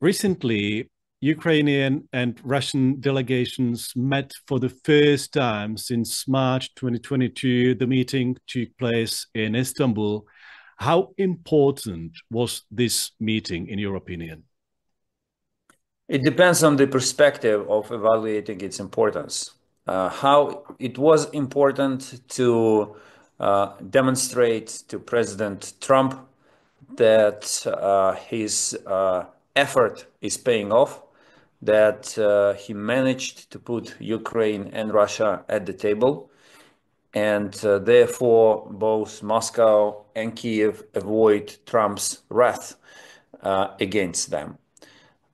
Recently, Ukrainian and Russian delegations met for the first time since March 2022. The meeting took place in Istanbul. How important was this meeting, in your opinion? It depends on the perspective of evaluating its importance. How it was important to demonstrate to President Trump that his effort is paying off, that he managed to put Ukraine and Russia at the table, and therefore both Moscow and Kiev avoid Trump's wrath against them.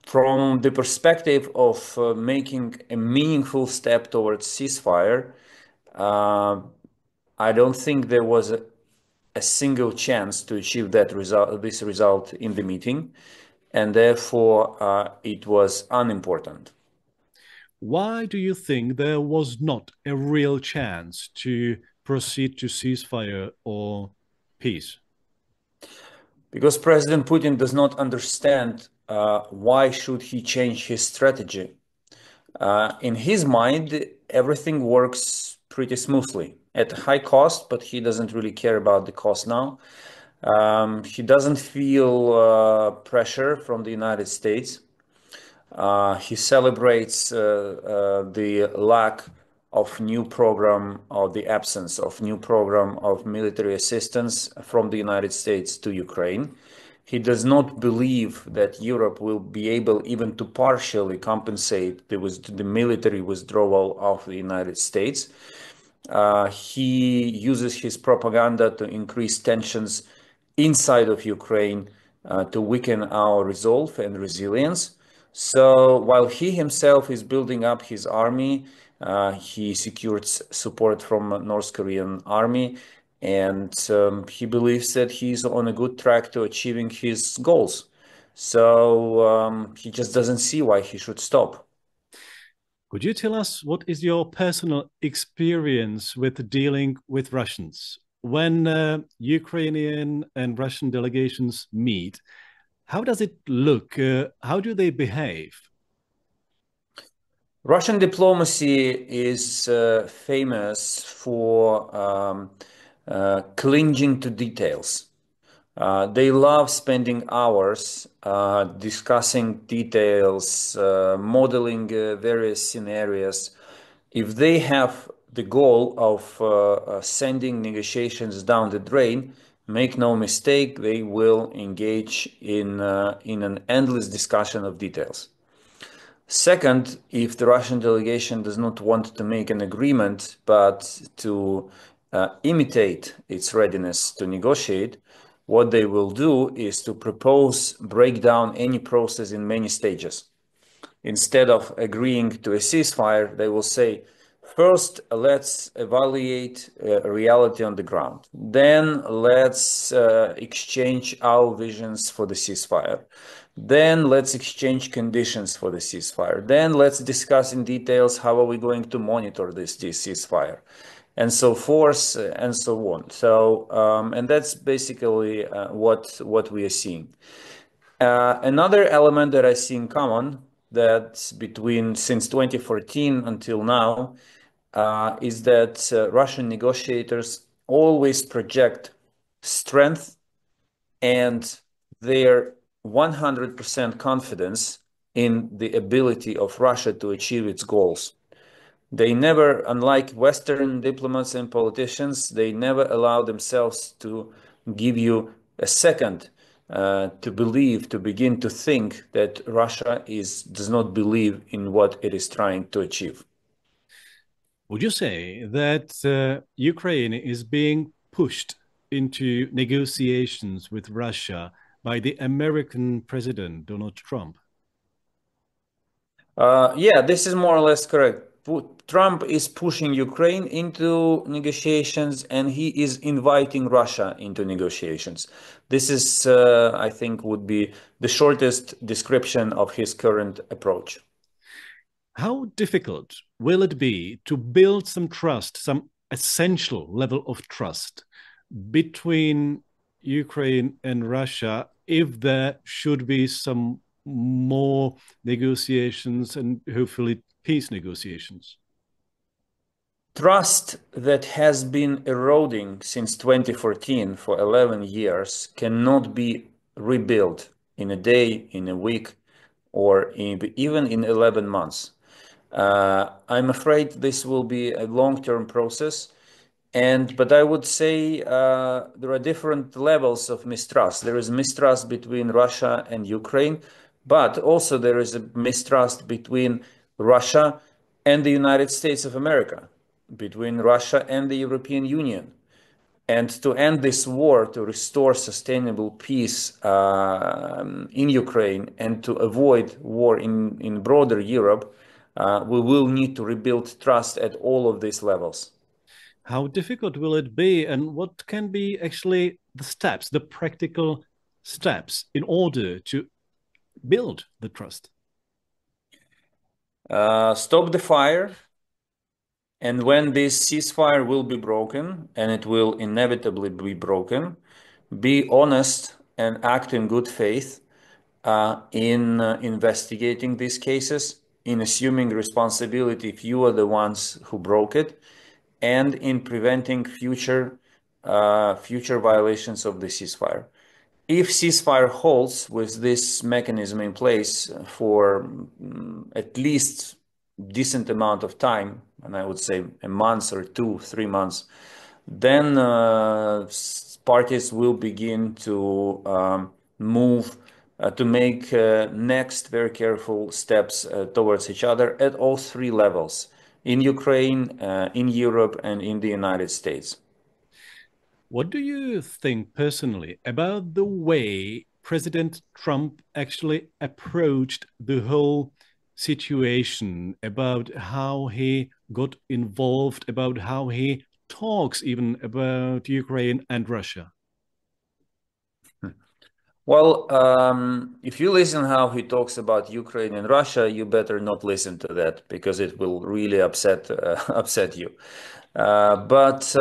From the perspective of making a meaningful step towards ceasefire, I don't think there was a single chance to achieve this result in the meeting, and therefore it was unimportant. Why do you think there was not a real chance to proceed to ceasefire or peace? Because President Putin does not understand why should he change his strategy. In his mind, everything works pretty smoothly at high cost, but he doesn't really care about the cost now. He doesn't feel pressure from the United States. He celebrates the lack of new program, or the absence of new program of military assistance from the United States to Ukraine. He does not believe that Europe will be able even to partially compensate the military withdrawal of the United States. He uses his propaganda to increase tensions inside of Ukraine, to weaken our resolve and resilience. So while he himself is building up his army, he secured support from North Korean army, and he believes that he's on a good track to achieving his goals. So he just doesn't see why he should stop. Could you tell us what is your personal experience with dealing with Russians? When Ukrainian and Russian delegations meet, how does it look? How do they behave? Russian diplomacy is famous for clinging to details. They love spending hours discussing details, modeling various scenarios. If they have the goal of sending negotiations down the drain, make no mistake, they will engage in an endless discussion of details. Second, if the Russian delegation does not want to make an agreement, but to imitate its readiness to negotiate, what they will do is to break down any process in many stages. Instead of agreeing to a ceasefire, they will say, first, let's evaluate reality on the ground. Then let's exchange our visions for the ceasefire. Then let's exchange conditions for the ceasefire. Then let's discuss in details how are we going to monitor this ceasefire, and so forth and so on. So, and that's basically what we are seeing. Another element that I see in common that since 2014 until now is that Russian negotiators always project strength and their 100% confidence in the ability of Russia to achieve its goals. They never, unlike Western diplomats and politicians, they never allow themselves to give you a second to begin to think that Russia does not believe in what it is trying to achieve. Would you say that Ukraine is being pushed into negotiations with Russia by the American president, Donald Trump? Yeah, this is more or less correct. Trump is pushing Ukraine into negotiations, and he is inviting Russia into negotiations. This is, I think, would be the shortest description of his current approach. How difficult will it be to build some trust, some essential level of trust between Ukraine and Russia if there should be some more negotiations and hopefully peace negotiations? Trust that has been eroding since 2014 for 11 years cannot be rebuilt in a day, in a week, or even in 11 months. I'm afraid this will be a long-term process. But I would say there are different levels of mistrust. There is mistrust between Russia and Ukraine, but also there is a mistrust between Russia and the United States of America, between Russia and the European Union. And to end this war, to restore sustainable peace in Ukraine and to avoid war in broader Europe, we will need to rebuild trust at all of these levels. How difficult will it be, and what can be actually the steps, the practical steps in order to build the trust? Stop the fire. And when this ceasefire will be broken, and it will inevitably be broken, be honest and act in good faith in investigating these cases, in assuming responsibility if you are the ones who broke it, and in preventing future violations of the ceasefire. If ceasefire holds with this mechanism in place for at least decent amount of time, and I would say a month or 2-3 months, then parties will begin to move to make next very careful steps towards each other at all three levels, in Ukraine, in Europe, and in the United States. What do you think personally about the way President Trump actually approached the whole situation, about how he got involved, about how he talks even about Ukraine and Russia? Well, if you listen how he talks about Ukraine and Russia, you better not listen to that because it will really upset you. But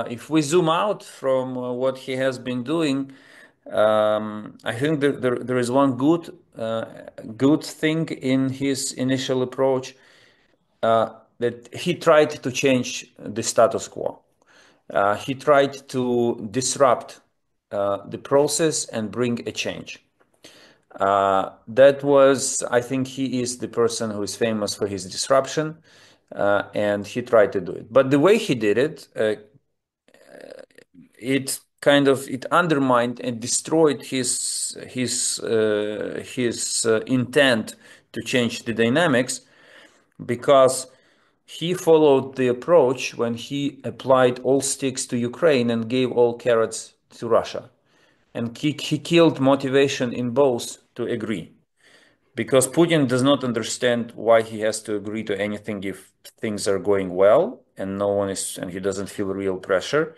if we zoom out from what he has been doing, I think there is one good thing in his initial approach, that he tried to change the status quo. He tried to disrupt the process and bring a change. That was, I think he is the person who is famous for his disruption, and he tried to do it. But the way he did it, it undermined and destroyed his intent to change the dynamics, because he followed the approach when he applied all sticks to Ukraine and gave all carrots to Russia. And he killed motivation in both to agree. Because Putin does not understand why he has to agree to anything if things are going well and and he doesn't feel real pressure.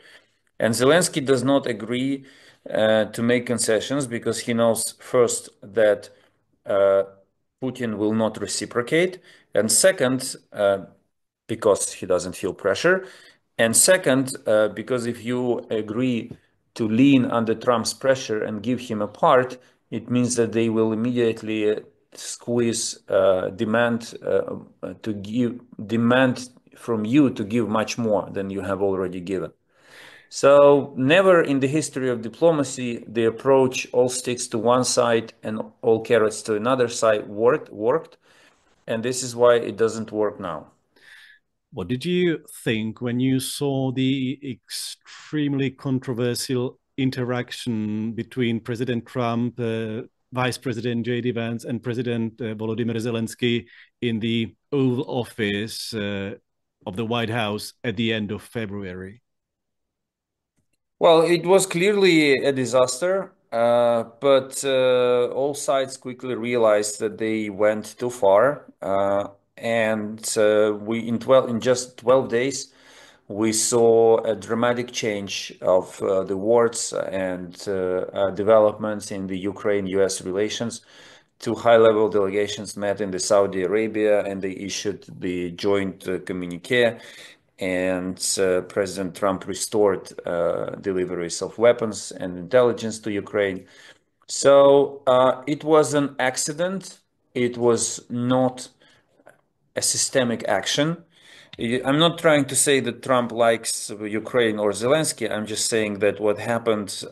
And Zelensky does not agree to make concessions because he knows first that Putin will not reciprocate, and second, because he doesn't feel pressure, and second, because if you agree to lean under Trump's pressure and give him a part, it means that they will immediately squeeze demand from you to give much more than you have already given. So never in the history of diplomacy the approach all sticks to one side and all carrots to another side worked, and this is why it doesn't work now. What did you think when you saw the extremely controversial interaction between President Trump, Vice President J.D. Vance, and President Volodymyr Zelensky in the Oval Office of the White House at the end of February? Well, it was clearly a disaster, but all sides quickly realized that they went too far, and in just 12 days we saw a dramatic change of the words and developments in the Ukraine-US relations. Two high-level delegations met in Saudi Arabia, and they issued the joint communiqué. And President Trump restored deliveries of weapons and intelligence to Ukraine. So it was an accident. It was not a systemic action. I'm not trying to say that Trump likes Ukraine or Zelensky. I'm just saying that what happened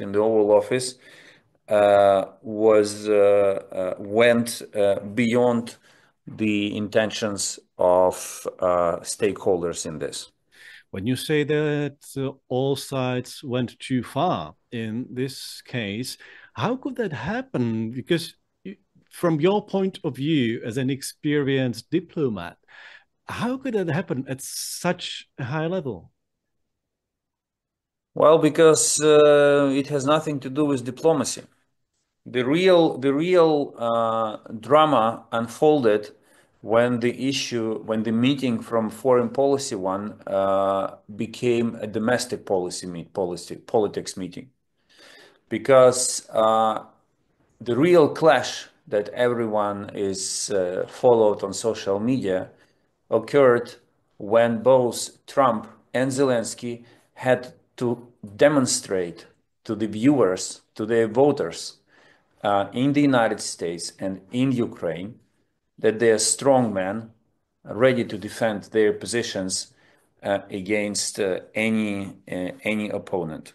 in the Oval Office went beyond the intentions of stakeholders in this. When you say that all sides went too far in this case, how could that happen? Because from your point of view as an experienced diplomat, how could that happen at such a high level? Well, because it has nothing to do with diplomacy. The real drama unfolded when the meeting from foreign policy one became a domestic politics meeting, because the real clash that everyone is followed on social media occurred when both Trump and Zelensky had to demonstrate to the viewers, to their voters in the United States and in Ukraine, that they are strong men ready to defend their positions against any opponent.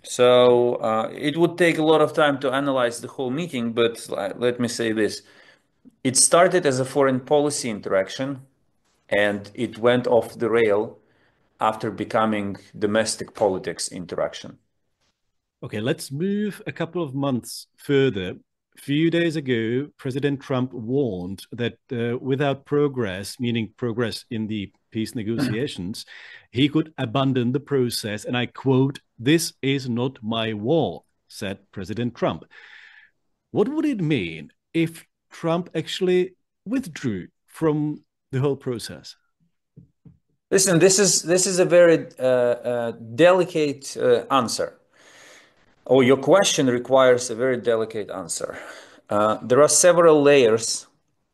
So it would take a lot of time to analyze the whole meeting, but let me say this. It started as a foreign policy interaction, and it went off the rail after becoming domestic politics interaction. Okay, let's move a couple of months further. A few days ago, President Trump warned that without progress, meaning progress in the peace negotiations, he could abandon the process. And I quote, "This is not my war," said President Trump. What would it mean if Trump actually withdrew from the whole process? Listen, this is a very delicate answer. Oh, your question requires a very delicate answer. There are several layers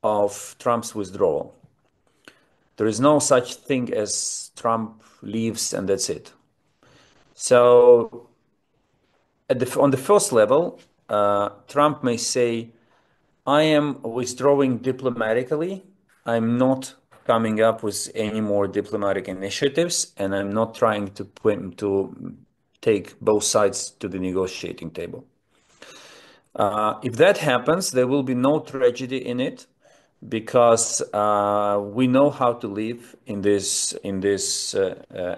of Trump's withdrawal. There is no such thing as Trump leaves and that's it. So on the first level, Trump may say, I am withdrawing diplomatically. I'm not coming up with any more diplomatic initiatives, and I'm not trying to take both sides to the negotiating table. If that happens, there will be no tragedy in it, because we know how to live in this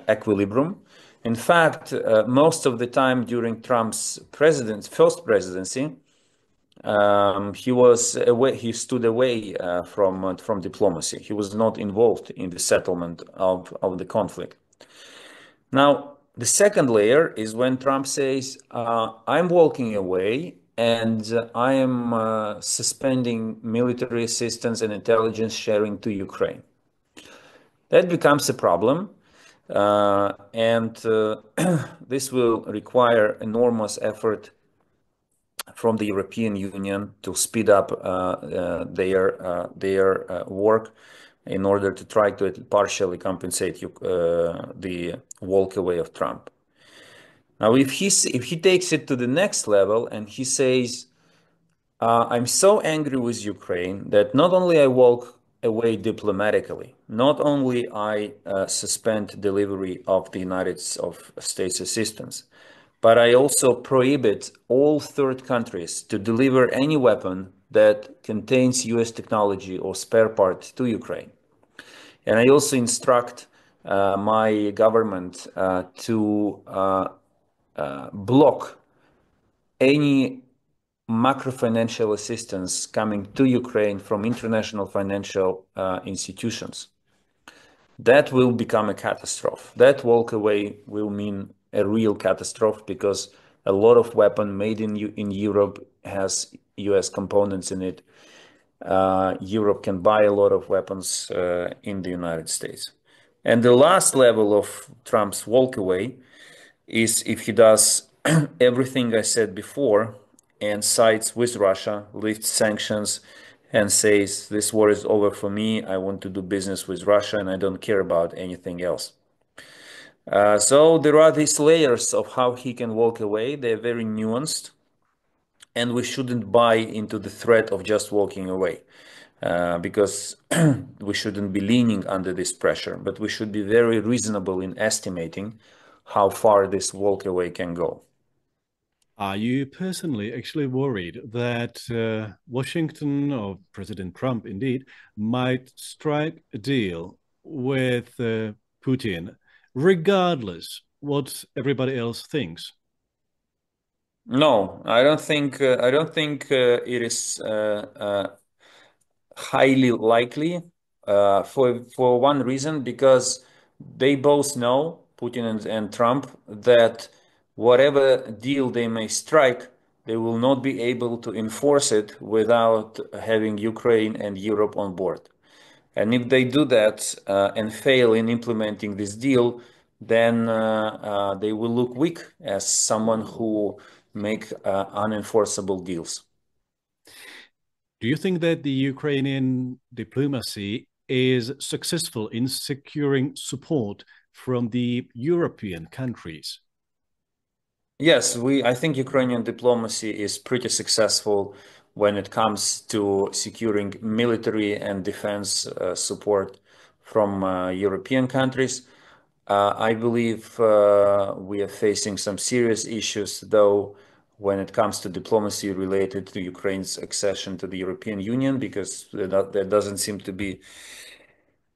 equilibrium. In fact, most of the time during Trump's first presidency, he stood away from diplomacy. He was not involved in the settlement of the conflict. Now, the second layer is when Trump says, I'm walking away and I am suspending military assistance and intelligence sharing to Ukraine. That becomes a problem. And this will require enormous effort from the European Union to speed up their work in order to try to partially compensate the walkaway of Trump. Now, if he takes it to the next level and he says, I'm so angry with Ukraine that not only I walk away diplomatically, not only I suspend delivery of the United States assistance, but I also prohibit all third countries to deliver any weapon that contains US technology or spare part to Ukraine. And I also instruct my government to block any macro-financial assistance coming to Ukraine from international financial institutions. That will become a catastrophe. That walkaway will mean a real catastrophe, because a lot of weapon made in Europe has US components in it. Europe can buy a lot of weapons in the United States. And the last level of Trump's walkaway is if he does everything I said before and sides with Russia, lifts sanctions, and says, this war is over for me, I want to do business with Russia, and I don't care about anything else. So there are these layers of how he can walk away. They're very nuanced. and we shouldn't buy into the threat of just walking away, because we shouldn't be leaning under this pressure, but we should be very reasonable in estimating how far this walk away can go. Are you personally actually worried that Washington, or President Trump indeed, might strike a deal with Putin, regardless what everybody else thinks? No, I don't think it is highly likely, for one reason, because they both know, Putin and Trump, that whatever deal they may strike, they will not be able to enforce it without having Ukraine and Europe on board. And if they do that and fail in implementing this deal, then they will look weak as someone who make unenforceable deals. Do you think that the Ukrainian diplomacy is successful in securing support from the European countries? Yes, I think Ukrainian diplomacy is pretty successful when it comes to securing military and defense support from European countries. I believe we are facing some serious issues, though, when it comes to diplomacy related to Ukraine's accession to the European Union, because there doesn't seem to be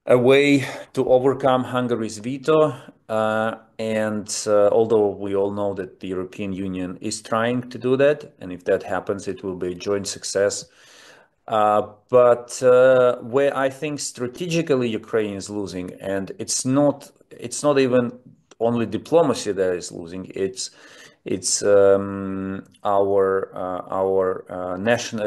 a way to overcome Hungary's veto. And although we all know that the European Union is trying to do that, and if that happens, it will be a joint success. But where I think strategically Ukraine is losing, and it's not even only diplomacy that is losing. It's our national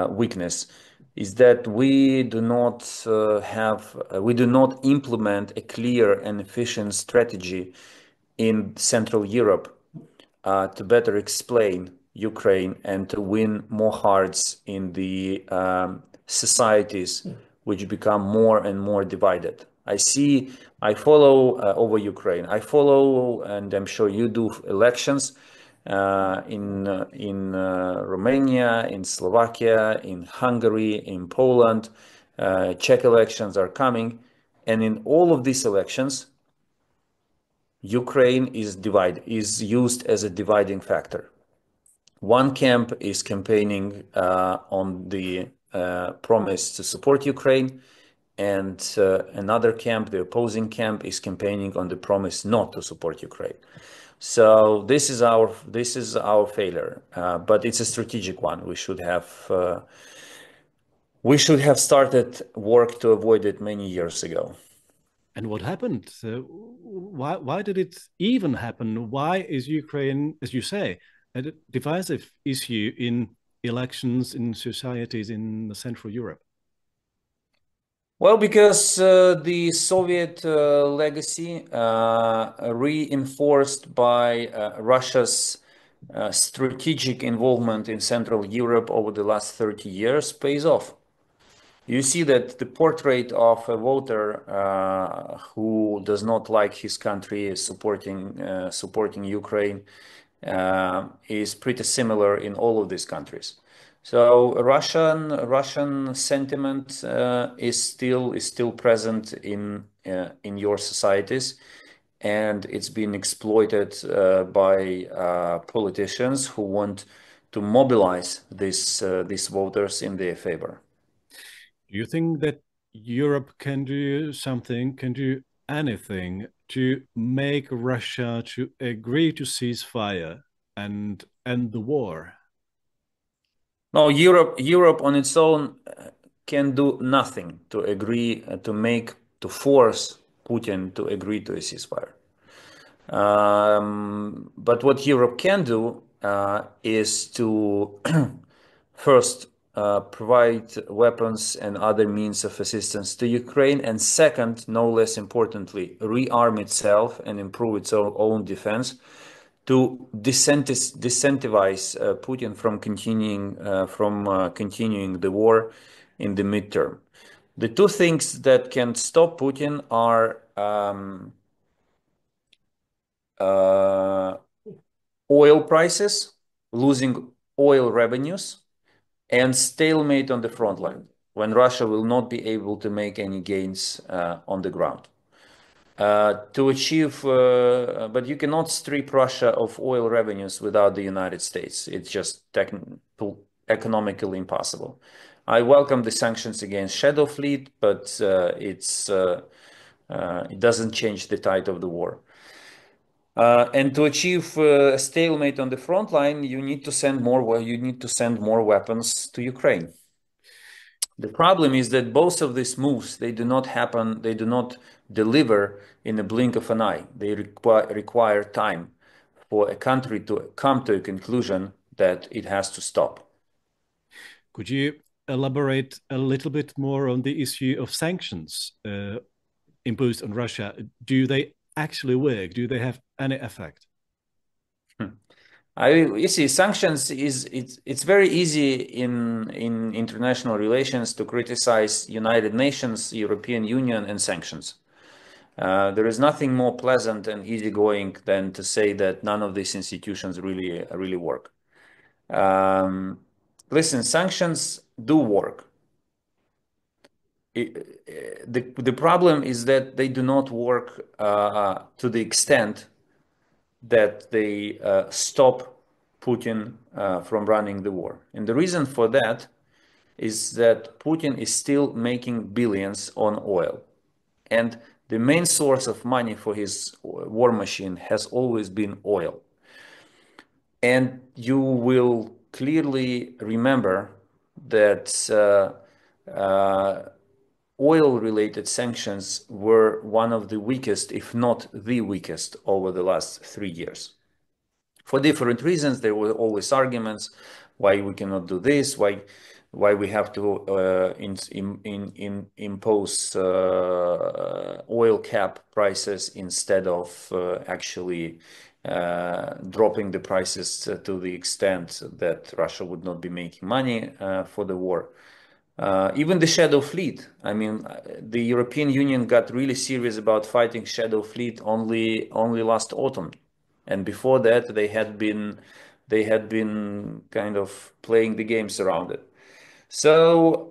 weakness is that we do not implement a clear and efficient strategy in Central Europe to better explain Ukraine and to win more hearts in the societies which become more and more divided. I follow over Ukraine. I follow, and I'm sure you do, elections in Romania, in Slovakia, in Hungary, in Poland. Czech elections are coming, and in all of these elections, Ukraine is used as a dividing factor. One camp is campaigning on the promise to support Ukraine, and another camp, the opposing camp, is campaigning on the promise not to support Ukraine. So this is our failure, but it's a strategic one. We should have started work to avoid it many years ago. And what happened? Why did it even happen? Why is Ukraine, as you say, a divisive issue in elections, in societies in Central Europe? Well, because the Soviet legacy, reinforced by Russia's strategic involvement in Central Europe over the last 30 years, pays off. You see that the portrait of a voter who does not like his country supporting Ukraine is pretty similar in all of these countries. So Russian sentiment is still present in your societies, and it's been exploited by politicians who want to mobilize these voters in their favor. Do you think that Europe can do something, can do anything to make Russia to agree to ceasefire and end the war? No, Europe on its own can do nothing to agree to force Putin to agree to a ceasefire. But what Europe can do is to first provide weapons and other means of assistance to Ukraine, and second, no less importantly, rearm itself and improve its own defense to disincentivize Putin from continuing the war in the midterm. The two things that can stop Putin are oil prices, losing oil revenues, and stalemate on the front line when Russia will not be able to make any gains on the ground. To achieve, but you cannot strip Russia of oil revenues without the United States. It's just economically impossible. I welcome the sanctions against Shadow Fleet, but it doesn't change the tide of the war. And to achieve a stalemate on the front line, you need to send more. You need to send more weapons to Ukraine. The problem is that both of these moves, they do not happen. They do not deliver in a blink of an eye. They require time for a country to come to a conclusion that it has to stop. Could you elaborate a little bit more on the issue of sanctions imposed on Russia? Do they actually work? Do they have any effect? You see, sanctions it's very easy in international relations to criticize United Nations, European Union, and sanctions. There is nothing more pleasant and easygoing than to say that none of these institutions really work. Listen, sanctions do work. The problem is that they do not work to the extent that they stop Putin from running the war. And the reason for that is that Putin is still making billions on oil. And the main source of money for his war machine has always been oil. And you will clearly remember that oil-related sanctions were one of the weakest, if not the weakest, over the last 3 years. For different reasons, there were always arguments why we cannot do this, why we have to impose oil cap prices instead of actually dropping the prices to the extent that Russia would not be making money for the war. Even the Shadow Fleet. I mean, the European Union got really serious about fighting Shadow Fleet only last autumn, and before that they had been kind of playing the games around it. So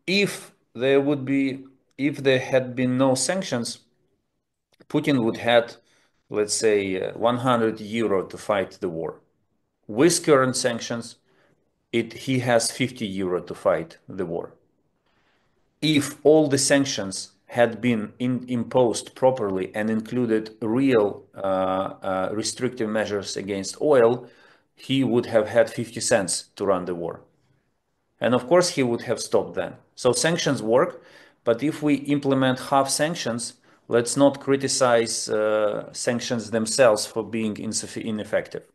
if there had been no sanctions, Putin would have, let's say, 100 euro to fight the war. With current sanctions, he has 50 euro to fight the war. If all the sanctions had been imposed properly and included real restrictive measures against oil, he would have had 50 cents to run the war. And of course, he would have stopped then. So sanctions work, but if we implement half sanctions, let's not criticize sanctions themselves for being ineffective.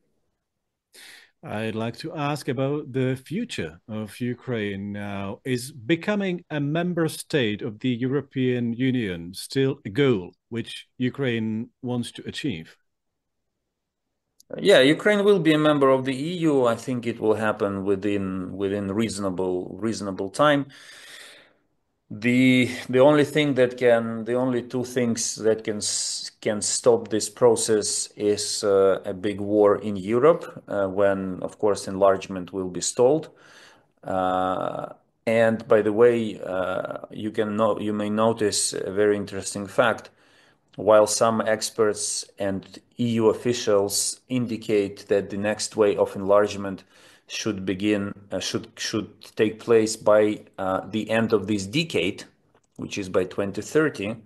I'd like to ask about the future of Ukraine now. Is becoming a member state of the European Union still a goal which Ukraine wants to achieve? Yeah, Ukraine will be a member of the EU. I think it will happen within reasonable time. The only two things that can stop this process is a big war in Europe, when of course enlargement will be stalled. And by the way, you may notice a very interesting fact. While some experts and EU officials indicate that the next wave of enlargement should take place by the end of this decade, which is by 2030,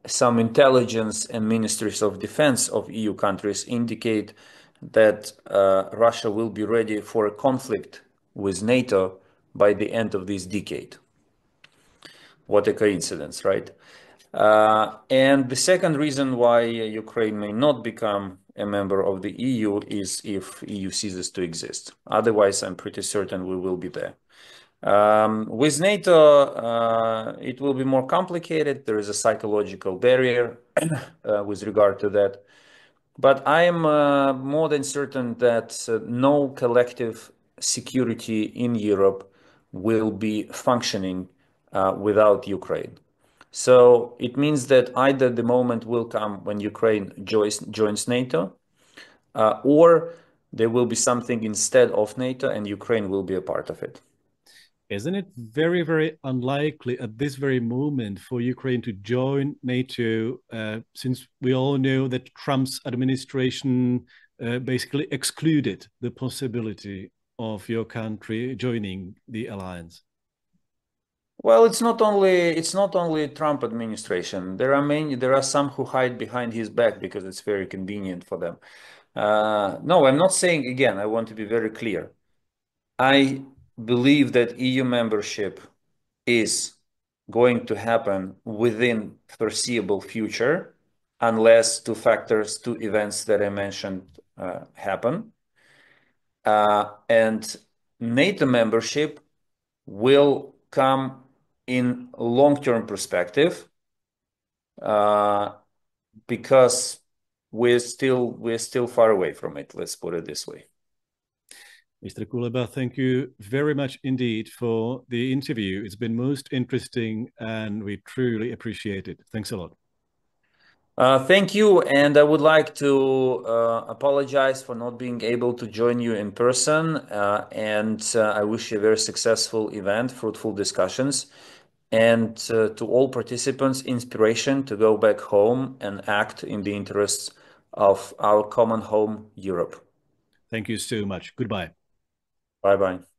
some intelligence and ministries of defense of EU countries indicate that Russia will be ready for a conflict with NATO by the end of this decade. What a coincidence, right? And the second reason why Ukraine may not become a member of the EU is if EU ceases to exist. Otherwise, I'm pretty certain we will be there. With NATO, it will be more complicated. There is a psychological barrier with regard to that. But I am more than certain that no collective security in Europe will be functioning without Ukraine. So it means that either the moment will come when Ukraine joins NATO, or there will be something instead of NATO and Ukraine will be a part of it. Isn't it very, very unlikely at this very moment for Ukraine to join NATO, since we all know that Trump's administration basically excluded the possibility of your country joining the alliance? Well, it's not only Trump administration. There are some who hide behind his back because it's very convenient for them. No, I'm not saying, again, I want to be very clear. I believe that EU membership is going to happen within foreseeable future, unless two events that I mentioned happen. And NATO membership will come in long-term perspective, because we're still far away from it. Let's put it this way. Mr. Kuleba, thank you very much indeed for the interview. It's been most interesting and we truly appreciate it. Thanks a lot. Thank you, and I would like to apologize for not being able to join you in person, and I wish you a very successful event, fruitful discussions, and to all participants, inspiration to go back home and act in the interests of our common home, Europe. Thank you so much. Goodbye. Bye-bye.